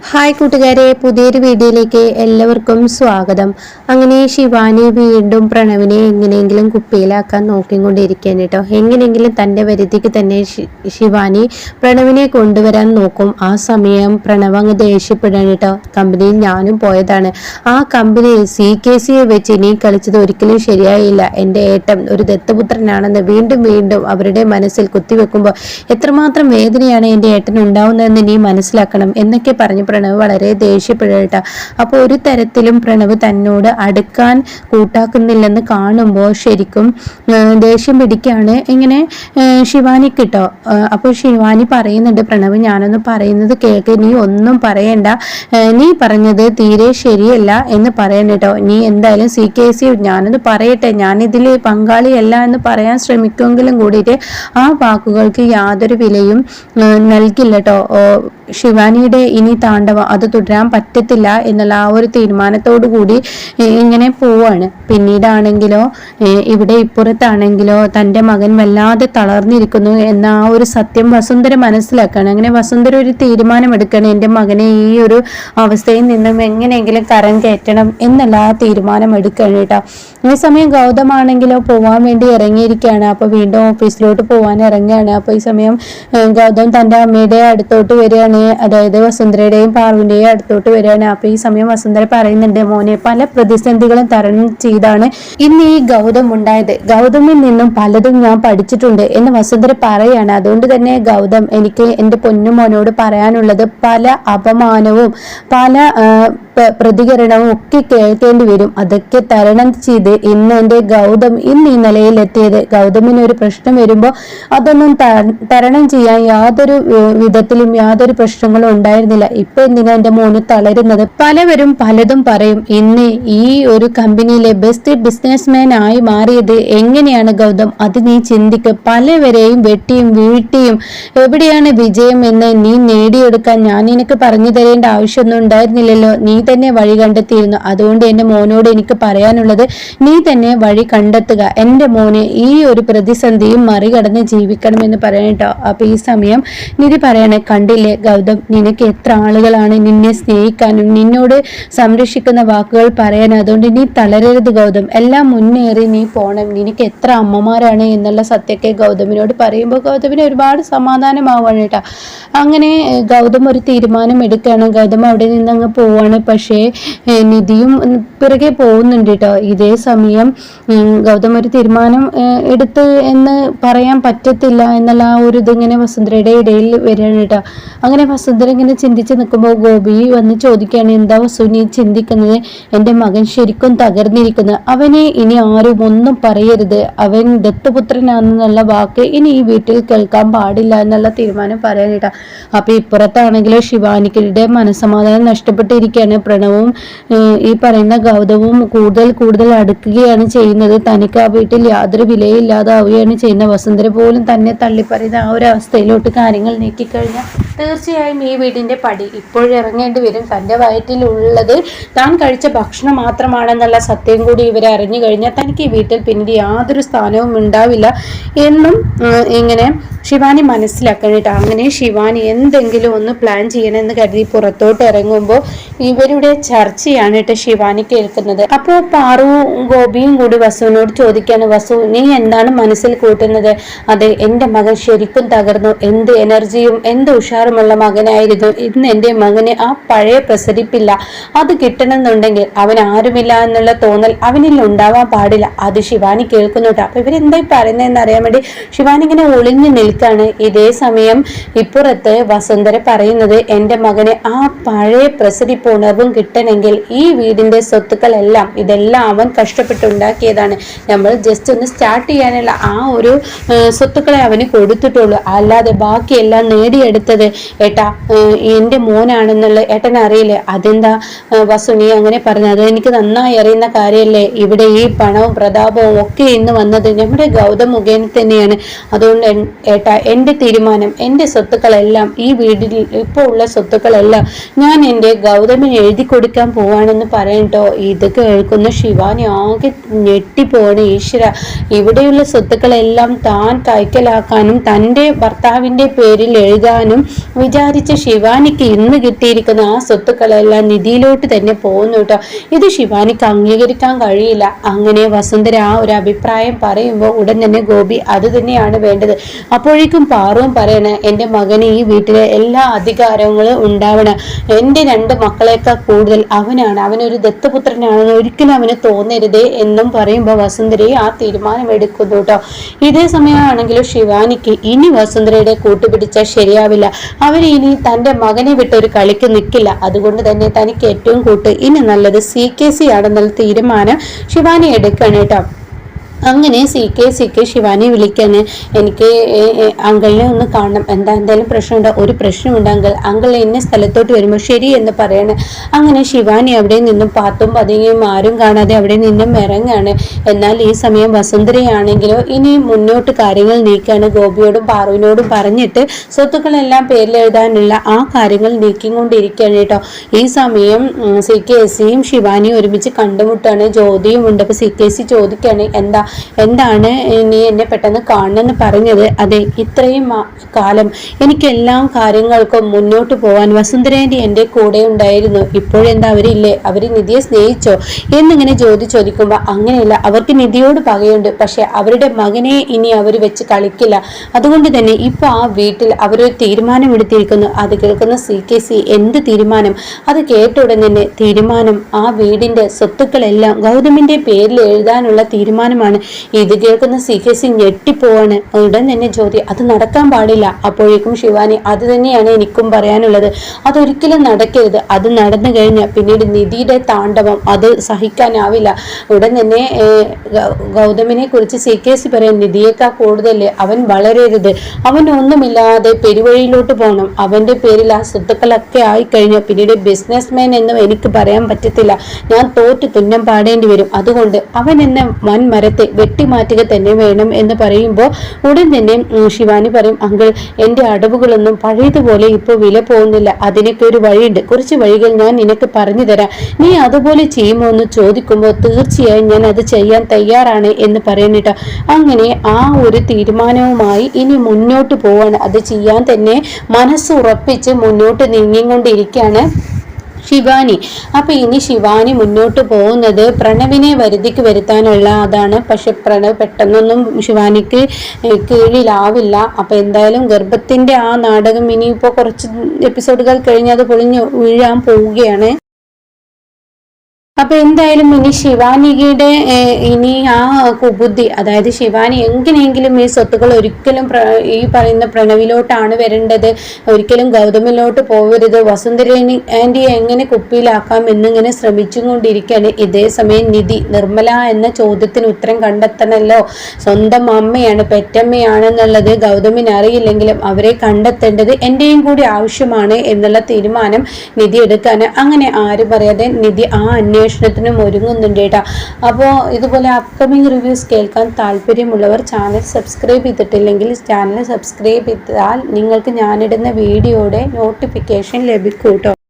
Hi കൂട്ടുകാരെ, പുതിയൊരു വീഡിയോയിലേക്ക് എല്ലാവർക്കും സ്വാഗതം. അങ്ങനെ ശിവാനി വീണ്ടും പ്രണവിനെ എങ്ങനെയെങ്കിലും കുപ്പിയിലാക്കാൻ നോക്കിക്കൊണ്ടിരിക്കുകയാണ് കേട്ടോ. എങ്ങനെയെങ്കിലും തൻ്റെ വരുതിക്ക് തന്നെ ശിവാനി പ്രണവിനെ കൊണ്ടുവരാൻ നോക്കും. ആ സമയം പ്രണവ് അങ്ങ് ദേഷ്യപ്പെടാൻ കേട്ടോ. കമ്പനിയിൽ ഞാനും പോയതാണ്. ആ കമ്പനി CKCയെ വെച്ച് ഇനി കളിച്ചത് ഒരിക്കലും ശരിയായില്ല. എൻ്റെ ഏട്ടൻ ഒരു ദത്തപുത്രനാണെന്ന് വീണ്ടും വീണ്ടും അവരുടെ മനസ്സിൽ കുത്തിവെക്കുമ്പോൾ എത്രമാത്രം വേദനയാണ് എൻ്റെ ഏട്ടൻ ഉണ്ടാവുന്നതെന്ന് നീ മനസ്സിലാക്കണം എന്നൊക്കെ പറഞ്ഞു പ്രണവ് വളരെ ദേഷ്യപ്പെടേട്ട. അപ്പോൾ ഒരു തരത്തിലും പ്രണവ് തന്നോട് അടുക്കാൻ കൂട്ടാക്കുന്നില്ലെന്ന് കാണുമ്പോൾ ശരിക്കും ദേഷ്യം പിടിക്കാണ് ഇങ്ങനെ ശിവാനി കിട്ടോ. അപ്പോൾ ശിവാനി പറയുന്നുണ്ട്, പ്രണവ് ഞാനൊന്ന് പറയുന്നത് കേൾക്ക്, നീ ഒന്നും പറയണ്ട, നീ പറഞ്ഞത് തീരെ ശരിയല്ല എന്ന് പറയാൻ കേട്ടോ. നീ എന്തായാലും CKC ഞാനൊന്ന് പറയട്ടെ, ഞാനിതിൽ പങ്കാളിയല്ല എന്ന് പറയാൻ ശ്രമിക്കുമെങ്കിലും കൂടിയിട്ട് ആ വാക്കുകൾക്ക് യാതൊരു വിലയും നൽകില്ല കേട്ടോ. ശിവാനിയുടെ ഇനി താണ്ഡവം അത് തുടരാൻ പറ്റത്തില്ല എന്നുള്ള ആ ഒരു തീരുമാനത്തോടു കൂടി ഇങ്ങനെ പോവാണ്. പിന്നീടാണെങ്കിലോ ഇവിടെ ഇപ്പുറത്താണെങ്കിലോ തൻ്റെ മകൻ വല്ലാതെ തളർന്നിരിക്കുന്നു എന്ന ആ ഒരു സത്യം വസുന്ധര മനസ്സിലാക്കാണ്. അങ്ങനെ വസുന്ധര ഒരു തീരുമാനമെടുക്കണം, എൻ്റെ മകനെ ഈ ഒരു അവസ്ഥയിൽ നിന്നും എങ്ങനെയെങ്കിലും കരം കയറ്റണം എന്നുള്ള ആ തീരുമാനം എടുക്കണം കേട്ടോ. ഈ സമയം ഗൗതമാണെങ്കിലോ പോവാൻ വേണ്ടി ഇറങ്ങിയിരിക്കുകയാണ്. അപ്പോൾ വീണ്ടും ഓഫീസിലോട്ട് പോകാൻ ഇറങ്ങുകയാണ്. അപ്പോൾ ഈ സമയം ഗൗതം തൻ്റെ അമ്മയുടെ അടുത്തോട്ട് വരികയാണ്, അതായത് വസുന്ധരയുടെയും പാർവിന്റെയും അടുത്തോട്ട് വരികയാണ്. അപ്പൊ ഈ സമയം വസുന്ധര പറയുന്നുണ്ട്, മോനെ പല പ്രതിസന്ധികളും തരണം ചെയ്താണ് ഇന്ന് ഈ ഗൗതം ഉണ്ടായത്. ഗൗതമിൽ നിന്നും പലതും ഞാൻ പഠിച്ചിട്ടുണ്ട് എന്ന് വസുന്ധര പറയാണ്. അതുകൊണ്ട് തന്നെ ഗൗതം, എനിക്ക് എൻ്റെ പൊന്നുമോനോട് പറയാനുള്ളത് പല അപമാനവും പല പ്രതികരണവും ഒക്കെ കേൾക്കേണ്ടി വരും. അതൊക്കെ തരണം ചെയ്ത് ഇന്ന് എൻ്റെ ഗൗതം ഇന്ന് ഈ നിലയിലെത്തിയത്. ഗൗതമിന് ഒരു പ്രശ്നം വരുമ്പോൾ അതൊന്നും തരണം ചെയ്യാൻ യാതൊരു വിധത്തിലും യാതൊരു പ്രശ്നങ്ങളും ഉണ്ടായിരുന്നില്ല. ഇപ്പൊ എന്തിനാ എൻ്റെ മോന് തളരുന്നത്? പലവരും പലതും പറയും. ഇന്ന് ഈ ഒരു കമ്പനിയിലെ ബെസ്റ്റ് ബിസിനസ്മാൻ ആയി മാറിയത് എങ്ങനെയാണ് ഗൗതം? അത് നീ ചിന്തിക്ക്. പലവരെയും വെട്ടിയും വീഴ്ത്തിയും എവിടെയാണ് വിജയം എന്ന് നീ നേടിയെടുക്കാൻ ഞാൻ നിനക്ക് പറഞ്ഞു തരേണ്ട ആവശ്യമൊന്നും ഉണ്ടായിരുന്നില്ലല്ലോ. നീ തന്നെ വഴി കണ്ടെത്തിയിരുന്നു. അതുകൊണ്ട് എൻ്റെ മോനോട് എനിക്ക് പറയാനുള്ളത്, നീ തന്നെ വഴി കണ്ടെത്തുക. എൻ്റെ മോന് ഈ ഒരു പ്രതിസന്ധിയും മറികടന്ന് ജീവിക്കണമെന്ന് പറയട്ടോ. അപ്പൊ ഈ സമയം നിധി പറയണേ, കണ്ടില്ലേ ഗൗതം, നിനക്ക് എത്ര ആളുകളാണ് നിന്നെ സ്നേഹിക്കാനും നിന്നോട് സംരക്ഷിക്കുന്ന വാക്കുകൾ പറയാൻ. അതുകൊണ്ട് നീ തളരരുത് ഗൗതം, എല്ലാം മുന്നേറി നീ പോണം. നിനക്ക് എത്ര അമ്മമാരാണ് എന്നുള്ള സത്യമൊക്കെ ഗൗതമിനോട് പറയുമ്പോൾ ഗൗതമിന് ഒരുപാട് സമാധാനമാവാണ് കേട്ടോ. അങ്ങനെ ഗൗതം ഒരു തീരുമാനം എടുക്കുകയാണ്. ഗൗതം അവിടെ നിന്ന് അങ്ങ് പോവാണ്. പക്ഷേ നിധിയും പിറകെ പോകുന്നുണ്ട് കേട്ടോ. ഇതേ സമയം ഗൗതം ഒരു തീരുമാനം എടുത്ത് എന്ന് പറയാൻ പറ്റത്തില്ല എന്നുള്ള ആ ഒരു ഇതിങ്ങനെ വസുന്ധരയുടെ ഇടയിൽ വരികയാണ് കേട്ടോ. അങ്ങനെ വസുന്ധര ഇങ്ങനെ ചിന്തിച്ച് നിൽക്കുമ്പോൾ ഗോപി വന്ന് ചോദിക്കുകയാണ്, എന്താ വസു നീ ചിന്തിക്കുന്നത്? എൻ്റെ മകൻ ശരിക്കും തകർന്നിരിക്കുന്നത്. അവനെ ഇനി ആരും ഒന്നും പറയരുത്, അവൻ ദത്തുപുത്രനാണെന്നുള്ള വാക്ക് ഇനി ഈ വീട്ടിൽ കേൾക്കാൻ പാടില്ല എന്നുള്ള തീരുമാനം പറയാൻ കേട്ടോ. അപ്പൊ ഇപ്പുറത്താണെങ്കിലോ ശിവാനിക്കയുടെ മനസ്സമാധാനം നഷ്ടപ്പെട്ടിരിക്കുകയാണ്. പ്രണവും ഈ പറയുന്ന ഗൗതവും കൂടുതൽ അടുക്കുകയാണ് ചെയ്യുന്നത്. തനിക്ക് ആ വീട്ടിൽ യാതൊരു വിലയില്ലാതാവുകയാണ് ചെയ്യുന്നത്. വസുന്ധര പോലും തന്നെ തള്ളിപ്പറയുന്ന ആ ഒരു അവസ്ഥയിലോട്ട് കാര്യങ്ങൾ നീക്കിക്കഴിഞ്ഞാൽ തീർച്ചയായും ഈ വീടിന്റെ പടി ഇപ്പോഴിറങ്ങേണ്ടി വരും. തൻ്റെ വയറ്റിലുള്ളത് താൻ കഴിച്ച ഭക്ഷണം മാത്രമാണെന്നുള്ള സത്യം കൂടി ഇവരെ അറിഞ്ഞു കഴിഞ്ഞാൽ തനിക്ക് ഈ വീട്ടിൽ പിന്നീട് യാതൊരു സ്ഥാനവും ഉണ്ടാവില്ല എന്നും ഇങ്ങനെ ശിവാനി മനസ്സിലാക്കണിട്ട്. അങ്ങനെ ശിവാനി എന്തെങ്കിലും ഒന്ന് പ്ലാൻ ചെയ്യണമെന്ന് കരുതി പുറത്തോട്ട് ഇറങ്ങുമ്പോൾ ഇവരുടെ ചർച്ചയാണ് കേട്ടോ ശിവാനി കേൾക്കുന്നത്. അപ്പോൾ പാറുവും ഗോപിയും കൂടി വസുവിനോട് ചോദിക്കാണ്, വസു നീ എന്താണ് മനസ്സിൽ കൂട്ടുന്നത്? അതെ, എൻ്റെ മകൻ ശരിക്കും തകർന്നു. എന്ത് എനർജിയും എന്ത് ഉഷാറുമുള്ള മകനായിരുന്നു. ഇന്ന് എൻ്റെ മകന് ആ പഴയ പ്രസരിപ്പില്ല. അത് കിട്ടണമെന്നുണ്ടെങ്കിൽ അവൻ ആരുമില്ല എന്നുള്ള തോന്നൽ അവനിൽ ഉണ്ടാവാൻ പാടില്ല. അത് ശിവാനി കേൾക്കുന്നുണ്ട്. അപ്പൊ ഇവരെന്തായി പറയുന്നതെന്ന് അറിയാൻ വേണ്ടി ശിവാനി ഇങ്ങനെ ഒളിഞ്ഞു നിൽക്കാണ്. ഇതേ സമയം ഇപ്പുറത്ത് വസുന്ധര പറയുന്നത്, എൻ്റെ മകന് ആ പഴയ പ്രസരിപ്പ് ഉണർവും കിട്ടണമെങ്കിൽ ഈ വീടിന്റെ സ്വത്തുക്കളെല്ലാം ഇതെല്ലാം അവൻ കഷ്ടപ്പെട്ടുണ്ടാക്കിയതാണ്. നമ്മൾ ജസ്റ്റ് ഒന്ന് സ്റ്റാർട്ട് ചെയ്യാനുള്ള ആ ഒരു സ്വത്തുക്കളെ അവന് കൊടുത്തിട്ടുള്ളൂ. അല്ലാതെ ബാക്കിയെല്ലാം നേടിയെടുത്തത് ഏട്ടാ എൻ്റെ മോനാണെന്നുള്ള ഏട്ടൻ അറിയില്ലേ? അതെന്താ വസു നീ അങ്ങനെ പറഞ്ഞത്? അത് എനിക്ക് നന്നായി അറിയുന്ന കാര്യമല്ലേ. ഇവിടെ ഈ പണവും പ്രതാപവും ഒക്കെ ഇന്ന് വന്നത് നമ്മുടെ ഗൗതം മുഖേന തന്നെയാണ്. അതുകൊണ്ട് ഏട്ടാ എൻ്റെ തീരുമാനം, എൻ്റെ സ്വത്തുക്കളെല്ലാം ഈ വീട്ടിൽ ഇപ്പോൾ ഉള്ള സ്വത്തുക്കളെല്ലാം ഞാൻ എൻ്റെ ഗൗതമിന് എഴുതി കൊടുക്കാൻ പോവാണെന്ന് പറയട്ടോ. ഇത് കേൾക്കുന്ന ശിവാനി ആകെ ഞെട്ടിപ്പോവാണ്. ഈശ്വര, ഇവിടെയുള്ള സ്വത്തുക്കളെല്ലാം താൻ കൈക്കലാക്കാനും തൻ്റെ ഭർത്താവിൻ്റെ പേരിൽ എഴുതാനും വിചാരിച്ച ശിവാനിക്ക് ഇന്ന് കിട്ടിയിരിക്കുന്ന ആ സ്വത്തുക്കളെല്ലാം നിധിയിലോട്ട് തന്നെ പോകുന്നു കേട്ടോ. ഇത് ശിവാനിക്ക് അംഗീകരിക്കാൻ കഴിയില്ല. അങ്ങനെ വസുന്ധര ആ ഒരു അഭിപ്രായം പറയുമ്പോൾ ഉടൻ തന്നെ ഗോപി അത് തന്നെയാണ് വേണ്ടത്. അപ്പോഴേക്കും പാറുവും പറയണേ, എൻ്റെ മകന് ഈ വീട്ടിലെ എല്ലാ അധികാരങ്ങളും ഉണ്ടാവണം. എൻ്റെ 2 മക്കളെക്കാൾ കൂടുതൽ അവനാണ്, അവനൊരു ദത്തപുത്രനാണെന്ന് ഒരിക്കലും അവന് തോന്നരുതേ എന്നും പറയുമ്പോൾ വസുന്ധരയെ ആ തീരുമാനം എടുക്കുന്നു കേട്ടോ. ഇതേ സമയമാണെങ്കിലും ശിവാനിക്ക് ഇനി വസുന്ധരയുടെ കൂട്ടുപിടിച്ചാൽ ശരിയാവില്ല. അവരിനി തൻ്റെ മകനെ വിട്ടൊരു കളിക്ക് നിൽക്കില്ല. അതുകൊണ്ട് തന്നെ തനിക്ക് ഏറ്റവും ഇനി നല്ലത് CKC ആണെന്നുള്ള തീരുമാനം ശിവാനി എടുക്കണം കേട്ടോ. അങ്ങനെ CKCക്ക് ശിവാനി വിളിക്കാന്, എനിക്ക് അങ്കിളിനെ ഒന്ന് കാണണം, എന്തായാലും പ്രശ്നമുണ്ടോ? ഒരു പ്രശ്നമുണ്ട് അങ്കിൾ എന്നെ സ്ഥലത്തോട്ട് വരുമ്പോൾ ശരി എന്ന് പറയണേ. അങ്ങനെ ശിവാനി അവിടെ നിന്നും പാത്തും പതിയും ആരും കാണാതെ അവിടെ നിന്നും ഇറങ്ങാണ്. എന്നാൽ ഈ സമയം വസുന്ധരയാണെങ്കിലോ ഇനി മുന്നോട്ട് കാര്യങ്ങൾ നീക്കാണ്. ഗോപിയോടും പാറുവിനോടും പറഞ്ഞിട്ട് സ്വത്തുക്കളെല്ലാം പേരിൽ എഴുതാനുള്ള ആ കാര്യങ്ങൾ നീക്കിക്കൊണ്ടിരിക്കുകയാണ് കേട്ടോ. ഈ സമയം CKCയും ശിവാനിയും ഒരുമിച്ച് കണ്ടുമുട്ടാണ്. ജ്യോതിയും ഉണ്ട്. അപ്പൊ CKC ചോദിക്കുകയാണ്, എന്താണ് നീ എന്നെ പെട്ടെന്ന് കാണണമെന്ന് പറഞ്ഞത്? അതെ, ഇത്രയും കാലം എനിക്ക് എല്ലാ കാര്യങ്ങൾക്കും മുന്നോട്ട് പോവാൻ വസുന്ധരേന്റെ എൻ്റെ കൂടെ ഉണ്ടായിരുന്നു. ഇപ്പോഴെന്താ അവരില്ലേ? അവര് നിധിയെ സ്നേഹിച്ചോ എന്നിങ്ങനെ ചോദിക്കുമ്പോൾ അങ്ങനെയല്ല, അവർക്ക് നിധിയോട് പകയുണ്ട്. പക്ഷെ അവരുടെ മകനെ ഇനി അവർ വെച്ച് കളിക്കില്ല. അതുകൊണ്ട് തന്നെ ഇപ്പൊ ആ വീട്ടിൽ അവരൊരു തീരുമാനമെടുത്തിരിക്കുന്നു. അത് കേൾക്കുന്ന CKC എന്ത് തീരുമാനം? അത് കേട്ട ഉടൻ തന്നെ തീരുമാനം ആ വീടിന്റെ സ്വത്തുക്കളെല്ലാം ഗൗതമിന്റെ പേരിൽ എഴുതാനുള്ള തീരുമാനമാണ്. ഇത് കേൾക്കുന്ന CKC ഞെട്ടിപ്പോവാണ്. ഉടൻ തന്നെ ജ്യോതി, അത് നടക്കാൻ പാടില്ല. അപ്പോഴേക്കും ശിവാനി, അത് തന്നെയാണ് എനിക്കും പറയാനുള്ളത്. അതൊരിക്കലും നടക്കരുത്. അത് നടന്നു കഴിഞ്ഞാൽ പിന്നീട് നിധിയുടെ താണ്ഡവം അത് സഹിക്കാനാവില്ല. ഉടൻ തന്നെ ഗൗതമിനെ കുറിച്ച് CKC പറയാൻ, നിധിയേക്കാൾ കൂടുതൽ അവൻ വളരരുത്, അവൻ ഒന്നുമില്ലാതെ പെരുവഴിയിലോട്ട് പോകണം. അവന്റെ പേരിൽ ആ സ്വത്തുക്കളൊക്കെ ആയിക്കഴിഞ്ഞാൽ പിന്നീട് ബിസിനസ്മാൻ എന്നും എനിക്ക് പറയാൻ പറ്റത്തില്ല. ഞാൻ തോറ്റ് തുന്നം പാടേണ്ടി വരും. അതുകൊണ്ട് അവൻ എന്ന വൻമരത്തെ വെട്ടിമാറ്റുക തന്നെ വേണം എന്ന് പറയുമ്പോൾ ഉടൻ തന്നെ ശിവാനി പറയും, അങ്കിൾ എൻ്റെ അടവുകളൊന്നും പഴയതുപോലെ ഇപ്പോൾ വില പോകുന്നില്ല. അതിനൊക്കെ ഒരു വഴിയുണ്ട്. കുറച്ച് വഴികൾ ഞാൻ നിനക്ക് പറഞ്ഞു തരാം. നീ അതുപോലെ ചെയ്യുമോ എന്ന് ചോദിക്കുമ്പോൾ തീർച്ചയായും ഞാൻ അത് ചെയ്യാൻ തയ്യാറാണ് എന്ന് പറയുന്നിട്ട് അങ്ങനെ ആ ഒരു തീരുമാനവുമായി ഇനി മുന്നോട്ട് പോവാണ്. അത് ചെയ്യാൻ തന്നെ മനസ്സുറപ്പിച്ച് മുന്നോട്ട് നീങ്ങിക്കൊണ്ടിരിക്കുകയാണ് ശിവാനി. അപ്പൊ ഇനി ശിവാനി മുന്നോട്ട് പോകുന്നത് പ്രണവിനെ വരുതിക്ക് വരുത്താനുള്ള അതാണ്. പക്ഷെ പ്രണവ് പെട്ടെന്നൊന്നും ശിവാനിക്ക് കീഴിലാവില്ല. അപ്പൊ എന്തായാലും ഗർഭത്തിന്റെ ആ നാടകം ഇനിയിപ്പോ കുറച്ച് എപ്പിസോഡുകൾ കഴിഞ്ഞ് അത് പൊളിഞ്ഞു വീഴാൻ പോവുകയാണ്. അപ്പൊ എന്തായാലും ഇനി ശിവാനിയുടെ ഇനി ആ കുബുദ്ധി, അതായത് ശിവാനി എങ്ങനെയെങ്കിലും ഈ സ്വത്തുക്കൾ ഒരിക്കലും ഈ പറയുന്ന പ്രണവിലോട്ടാണ് വരേണ്ടത്, ഒരിക്കലും ഗൗതമിലോട്ട് പോകരുത്, വസുന്ധരേനെ ആൻറ്റിയെ എങ്ങനെ കുപ്പിയിലാക്കാം എന്നിങ്ങനെ ശ്രമിച്ചും കൊണ്ടിരിക്കുകയാണ്. ഇതേ സമയം നിധി, നിർമ്മല എന്ന ചോദ്യത്തിന് ഉത്തരം കണ്ടെത്തണമല്ലോ. സ്വന്തം അമ്മയാണ്, പെറ്റമ്മയാണെന്നുള്ളത് ഗൗതമിന് അറിയില്ലെങ്കിലും അവരെ കണ്ടെത്തേണ്ടത് എൻ്റെയും കൂടി ആവശ്യമാണ് എന്നുള്ള തീരുമാനം നിധി എടുക്കാൻ. അങ്ങനെ ആരും പറയാതെ നിധി ആ അന്വേഷണത്തിനും ഒരുങ്ങുന്നുണ്ട് കേട്ടോ. അപ്പോൾ ഇതുപോലെ അപ്കമിങ് റിവ്യൂസ് കേൾക്കാൻ താല്പര്യമുള്ളവർ ചാനൽ സബ്സ്ക്രൈബ് ചെയ്തിട്ടില്ലെങ്കിൽ ചാനൽ സബ്സ്ക്രൈബ് ചെയ്താൽ നിങ്ങൾക്ക് ഞാനിടുന്ന വീഡിയോയുടെ നോട്ടിഫിക്കേഷൻ ലഭിക്കും കേട്ടോ.